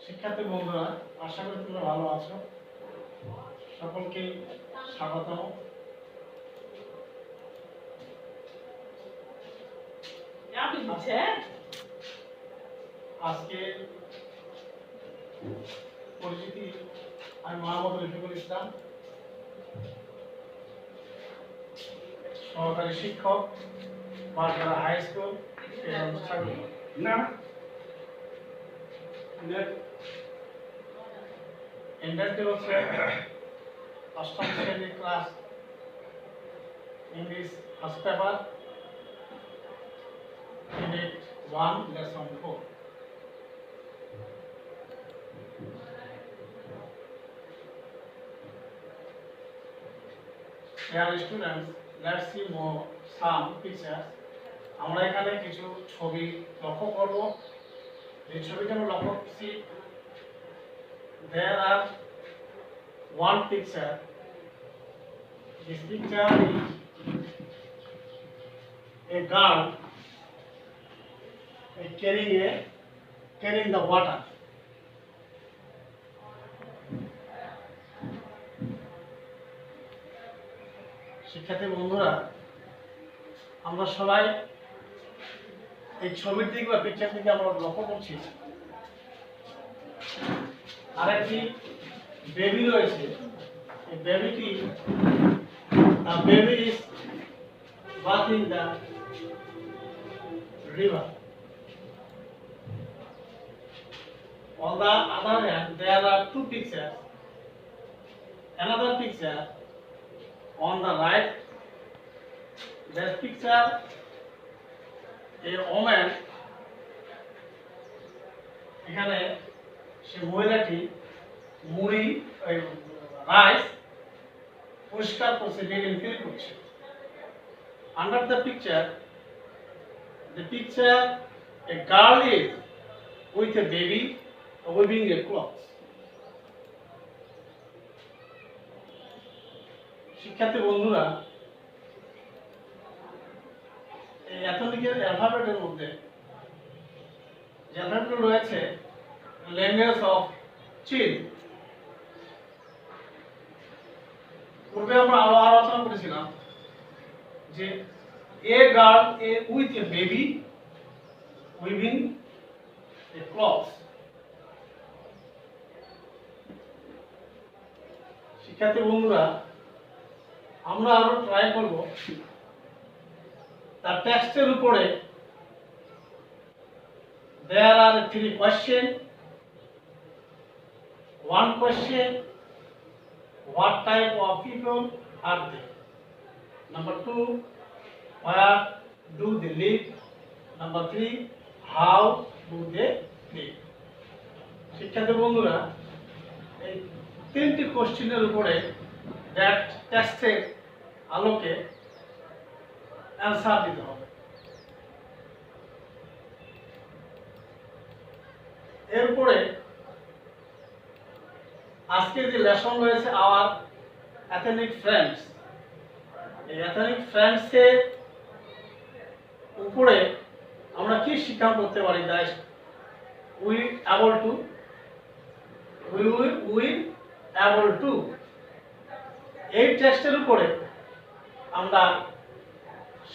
শিক্ষার্থী বন্ধুরা, আশা করি তোমরা ভালো আছো। সকলকে স্বাগতম। আজকে পরিচিতি, আমি মোহাম্মদ রফিকুল ইসলাম, সহকারী শিক্ষক, বারগাড়া হাই স্কুল। ইন্ডাস্ট্রি হচ্ছে অষ্টম শ্রেণীর class, English first paper, unit 1, lesson 4। Dear students, let's see more some pictures. আমরা এখানে কিছু ছবি লক্ষ্য করব। এই ছবিটা আমরা লক্ষ্য করছি, there are one picture. This picture is a girl carrying the water. শিক্ষার্থী বন্ধুরা, আমরা সবাই এই ছবির দিকে বা পিকচার দিকে আমরা লক্ষ্য করছি। আরেকটি বেবি রয়েছে। এই বেবিটি baby is bathing the river. On the other hand, there are two pictures. Another picture on the right, that picture a woman, এখানে সে মহিলাটি মুড়ি রাইস পরিষ্কার করছে, ড্রেন ফিল করছে। Under the picture a girl is with a baby weaving a cloth. শিক্ষার্থী বন্ধুরা, এই অ্যাথনিকের অ্যালফাবেটের মধ্যে যে অ্যালফাবেট রয়েছে ল্যাঙ্গুয়েজ অফ চিল। পূর্বে আমরা আলোচনা করেছিলাম যে a girl with a baby weaving A cloth. শিক্ষার্থী বন্ধুরা, আমরা আরো ট্রাই করব তার টেক্সটের উপরে। There are 3 questions. One question, what type of people are they? Number 2, where do they live? Number 3, how do they live? শিক্ষার্থী বন্ধুরা, এই 3টি কোশ্চেনের উপরে দ্যাট টেক্সটের আলোকে অ্যান্সার দিতে হবে। এরপরে আজকে যে লেসন রয়েছে আওয়ার এথনিক ফ্রেন্ডস, এই এথনিক ফ্রেন্ডসের উপরে আমরা কি শিক্ষা করতে পারি? দ্যাট উই অ্যাবল টু এই টেস্টের উপরে আমরা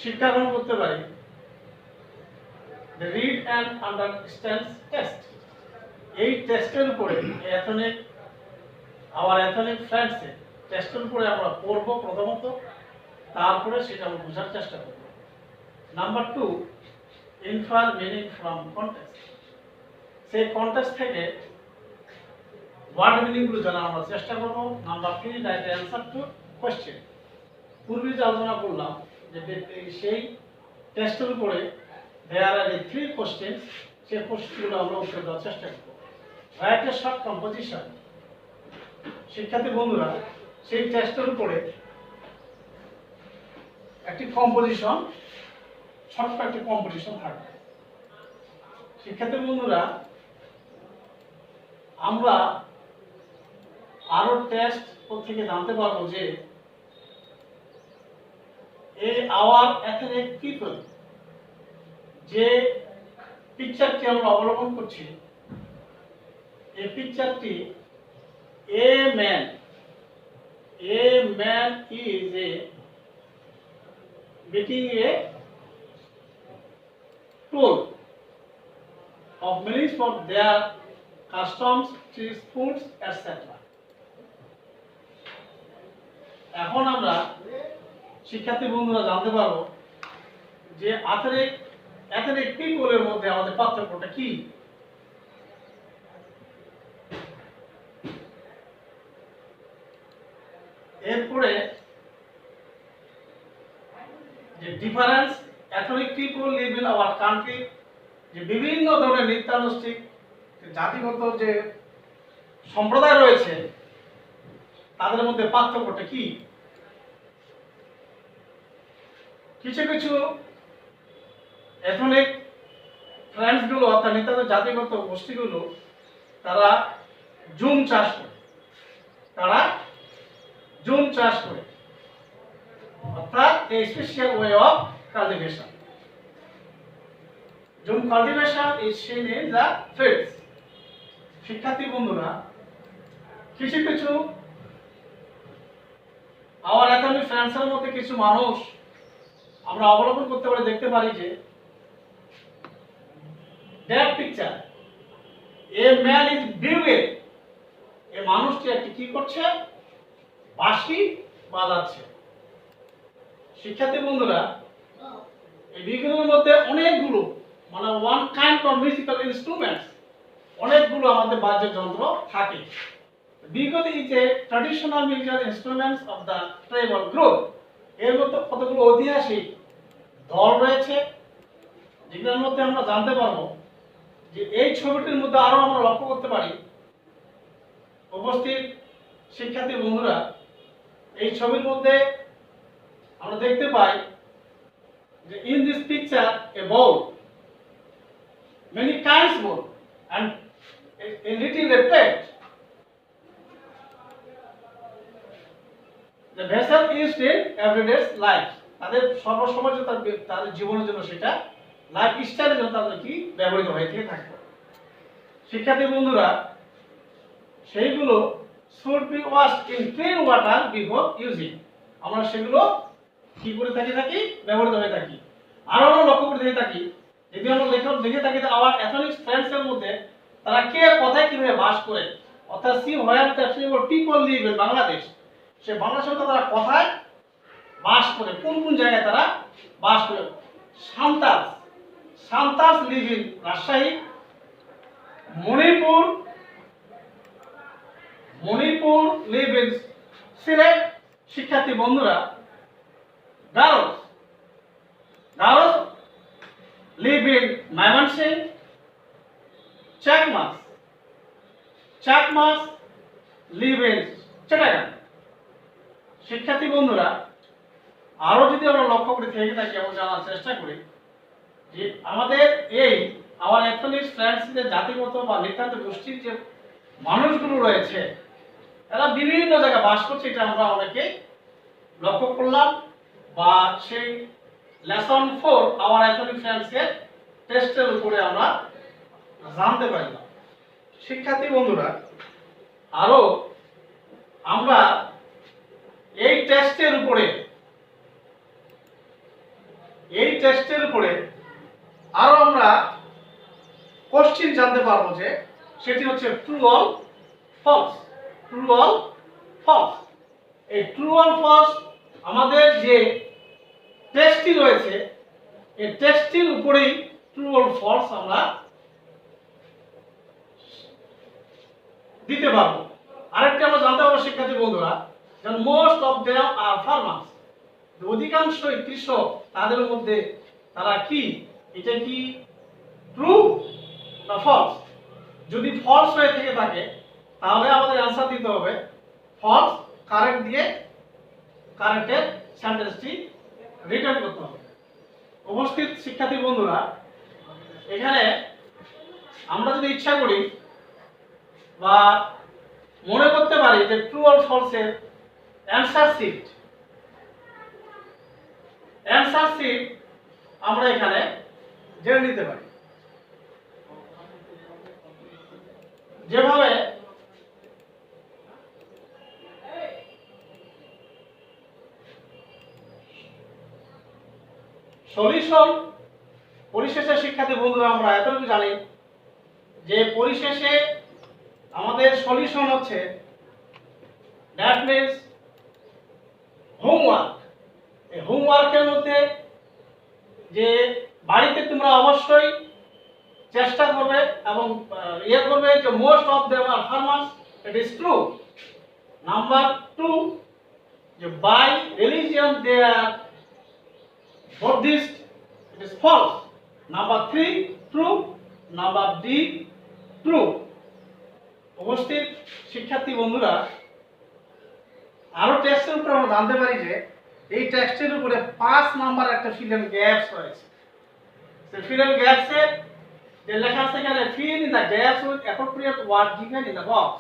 শিক্ষা গ্রহণ করতে পারি রিড অ্যান্ড আন্ডারস্ট্যান্ড টেস্ট। এই টেস্টের উপরে আওয়ার এথনিক ফ্রেন্ডসের টেস্টের উপরে আমরা পড়ব প্রথমত, তারপরে সেটা আমরা বোঝার চেষ্টা করব। Number 2, infer meaning from context. সেই কনটেক্সট থেকে ওয়ার্ড মিনিংগুলো জানার আমরা চেষ্টা করব। Number 3, right answer to question. পূর্বে যে আলোচনা করলাম যে সেই টেস্টের উপরে দেয়ার আর 3 কোয়েশ্চেন, সেই কোয়েশ্চেনগুলো আমরা উত্তর দেওয়ার চেষ্টা করব। Write a short composition. শিক্ষার্থী বন্ধুরা, সেই টেস্টের উপরে একটি কম্পোজিশন, ছোট্ট একটি কম্পোজিশন থাকবে। শিক্ষার্থী বন্ধুরা, আমরা আরো টেস্ট থেকে জানতে পারবো যে এই আওয়ার এথনিক পিপল যে পিকচারটি আমরা অবলম্বন করছি, এই পিকচারটি a man is a beating a toll of millions for their customs, cheese, foods, etc. এখন আমরা শিক্ষার্থী বন্ধুরা জানতে পারবো যে এথনিক পিপলের মধ্যে আমাদের পার্থক্যটা কি। এরপরে যে difference ethnic people live in our country, যে বিভিন্ন ধরনের নৃত্যানুষ্ঠিক জাতিগত যে সম্প্রদায় রয়েছে তাদের মধ্যে পার্থক্যটা কি। কিছু কিছু এথনিক ফ্রেন্ডসগুলো অর্থাৎ নৃত্যানুষ্ঠিক জাতিগত গোষ্ঠীগুলো তারা জুম চাষ করে, অর্থাৎ a special way of cultivation. June cultivation is seen in the fields. শিক্ষার্থী বন্ধুরা, কিছু কিছু আমার এথনিক ফ্রেন্ডসের মধ্যে কিছু মানুষ আমরা অবলম্বন করতে পারি, দেখতে পারি যে that picture a man is bugling, এই মানুষটি একটি কি করছে, বাঁশি বাজাচ্ছে। শিক্ষার্থী বন্ধুরা, এই বিগুলোর মধ্যে অনেকগুলো মানে one kind of musical instruments, অনেকগুলো আমাদের বাদ্যযন্ত্র থাকে। Bugle is a traditional musical instruments of the tribal group. এর মধ্যে কতগুলো ঐতিহাসিক দল রয়েছে যেগুলোর মধ্যে আমরা জানতে পারবো যে এই ছবিটির মধ্যে আরো আমরা লক্ষ্য করতে পারি। উপস্থিত শিক্ষার্থী বন্ধুরা, এই ছবির মধ্যে আমরা দেখতে পাই যে in this picture a bowl, many kinds bowl and a little plate. The vessel is in everyday life. তাদের সর্বসময় তাদের জীবনের জন্য সেটা লাইফ স্টাইলের জন্য তাদের কি ব্যবহৃত হয়ে থাকে। শিক্ষার্থী বন্ধুরা, সেইগুলো should be washed in clean water before using. আমরা সেগুলো কি করে থাকি ব্যবহৃত হয়ে থাকি। আরো আমরা লক্ষ্য করে থাকি, যদি আমরা লেখক দেখে থাকি আমার এথনিক ফ্রেন্ডস এর মধ্যে তারা কে কোথায় কিভাবে বাস করে, অর্থাৎ see where the people live in Bangladesh, সে বাংলাদেশে তারা কোথায় বাস করে, কোন কোন জায়গায় তারা বাস করে। Santals live in Rajshahi, Manipur live in Sylhet. শিক্ষার্থী বন্ধুরা, Garos live in Mymensingh, Chakmas live in Chittagong. শিক্ষার্থী বন্ধুরা, আরো যদি আমরা লক্ষ্য করে থেকে থাকি এবং জানার চেষ্টা করি যে আমাদের এই আমার এথনিক ফ্রেন্ডসদের জাতিগত বা নৃতান্ত গোষ্ঠীর যে মানুষগুলো রয়েছে তারা বিভিন্ন জায়গায় বাস করছে, এটা আমরা অনেকে লক্ষ্য করলাম বা সেই লেসন 4 আওয়ার এথনিক ফ্রেন্ডসের টেস্টের উপরে আমরা জানতে পারলাম। শিক্ষার্থী বন্ধুরা, আরো আমরা এই টেস্টের উপরে আরো আমরা কোশ্চেন জানতে পারবো, যে সেটি হচ্ছে ট্রু অর ফলস। এই ট্রু অর ফলস আমাদের যে টেস্টটি রয়েছে এই টেস্টটির উপরেই ট্রু অর ফলস আমরা দিতে পারবো। আরেকটা আমরা জানতে পারবো শিক্ষার্থী বন্ধুরা, যে most of them are farmers, অধিকাংশই কৃষক, তাদের মধ্যে তারা কি, এটা কি ট্রু না ফলস? যদি ফলস হয়ে থেকে থাকে তাহলে আমাদের অ্যানসার দিতে হবে ফলস, কারেক্ট দিয়ে কারেক্টের সেন্টেন্সটি রিটার্ন করতে হবে। উপস্থিত শিক্ষার্থী বন্ধুরা, এখানে আমরা যদি ইচ্ছা করি বা মনে করতে পারি যে ট্রু অর ফলস এর অ্যানসার শিট আমরা এখানে জেনে নিতে পারি। যেভাবে সলিউশন পরিশেষে শিক্ষার্থী বন্ধুরা আমরা এতটুকু জানি যে পরিশেষে আমাদের সলিউশন হচ্ছে দ্যাট মিন্স হোমওয়ার্ক। এই হোমওয়ার্কের মধ্যে যে বাড়িতে তোমরা অবশ্যই চেষ্টা করবে এবং ইয়ে করবে যে most of them are farmers, it is true. Number 2, যে by religion they are Buddhist, it is false. Number 3 true, number D true. উপস্থিত শিক্ষার্থী বন্ধুরা, আরো টেক্সটের উপর আমরা জানতে পারি যে এই টেক্সটের উপরে 5 নাম্বার একটা ফিল ইন গ্যাপস রয়েছে। সেই ফিল ইন গ্যাপসে যে লেখা আছে এখানে fill in the gaps with appropriate word given in the box.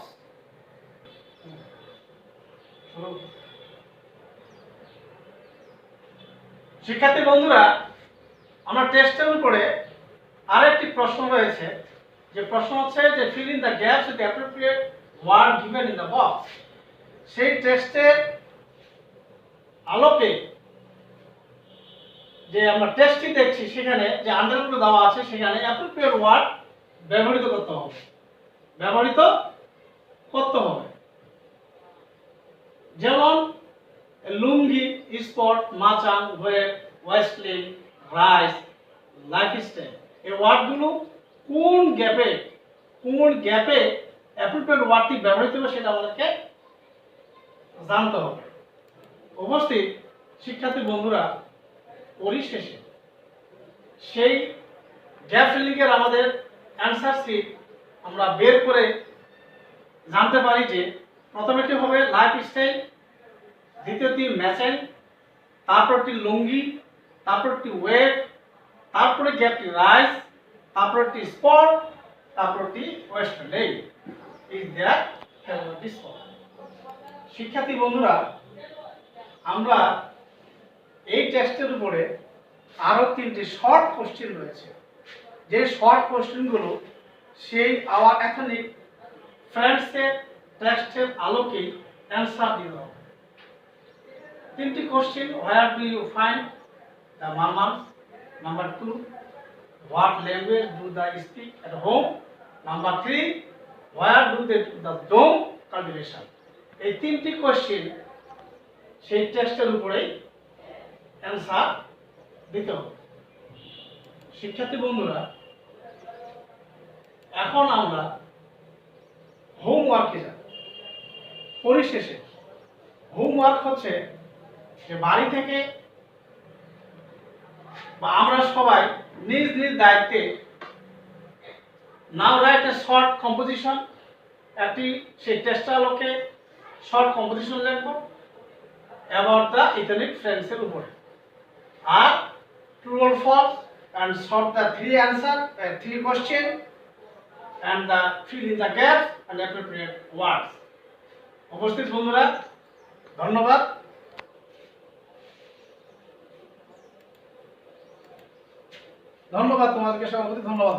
শিক্ষার্থী বন্ধুরা, আমরা টেস্টের উপরে আরেকটি প্রশ্ন রয়েছে, যে প্রশ্ন হচ্ছে যে fill in the gaps with appropriate word given in the box. সেই টেস্টের আলোকে যে আমরা টেস্টটি দেখছি সেখানে যে আন্ডারলাইন দেওয়া আছে সেখানে অ্যাপ্রোপ্রিয়েট ওয়ার্ড ব্যবহৃত করতে হবে, যেমন লুঙ্গি, স্পট, মাচান, ওয়েব, ওয়েস্টলিং, রাইস, লাইফস্টাইল। এই ওয়ার্ডগুলো কোন গ্যাপে অ্যাপ্রোপ্রিয়েট ওয়ার্ডটি ব্যবহৃত হবে সেটা আমাদেরকে জানতে হবে। উপস্থিত শিক্ষার্থী বন্ধুরা, পরিশেষে সেই গ্যাপ ফিলিংয়ের আমাদের অ্যান্সার শিট আমরা বের করে জানতে পারি যে প্রথমেটি হবে লাইফস্টাইল, দ্বিতীয়টি ম্যাচেন, তারপরটি লুঙ্গি, তারপরটি ওয়েব, তারপরে গ্যাপটি রাইস, তারপরটি স্পট, তারপরটি ওয়েস্টার্ন। Is that spot. শিক্ষার্থী বন্ধুরা, আমরা এই টেক্সটের উপরে আরো 3টি শর্ট কোশ্চেন রয়েছে, যে শর্ট কোশ্চেনগুলো সেই আওয়ার এথনিক ফ্রেন্ডসের টেক্সটের আলোকে অ্যান্সার দিতে হবে। 3টি question: where do you find the Marmas? Number 2, what language do they speak at home? Number 3, where do they do the dome cultivation? এই 3টি কোশ্চেন সেই টেক্সটের উপরেই অ্যান্সার দিতে হবে। শিক্ষার্থী বন্ধুরা, এখন আমরা হোমওয়ার্কে যাব। পরিশেষে হোমওয়ার্ক হচ্ছে যে বাড়ি থেকে বা আমরা সবাই নিজ নিজ দায়িত্বে নাও রাইট এ শর্ট কম্পোজিশন, একটি সেই টেক্সটের আলোকে শর্ট কম্পোজিশন লিখব অ্যাবাউট দ্য ইথনিক ফ্রেন্ডসের উপরে। আর true or false and solve the 3 question and the fill in the gaps and appropriate words. উপস্থিত বন্ধুরা, ধন্যবাদ। তোমাদেরকে সবাইকে ধন্যবাদ।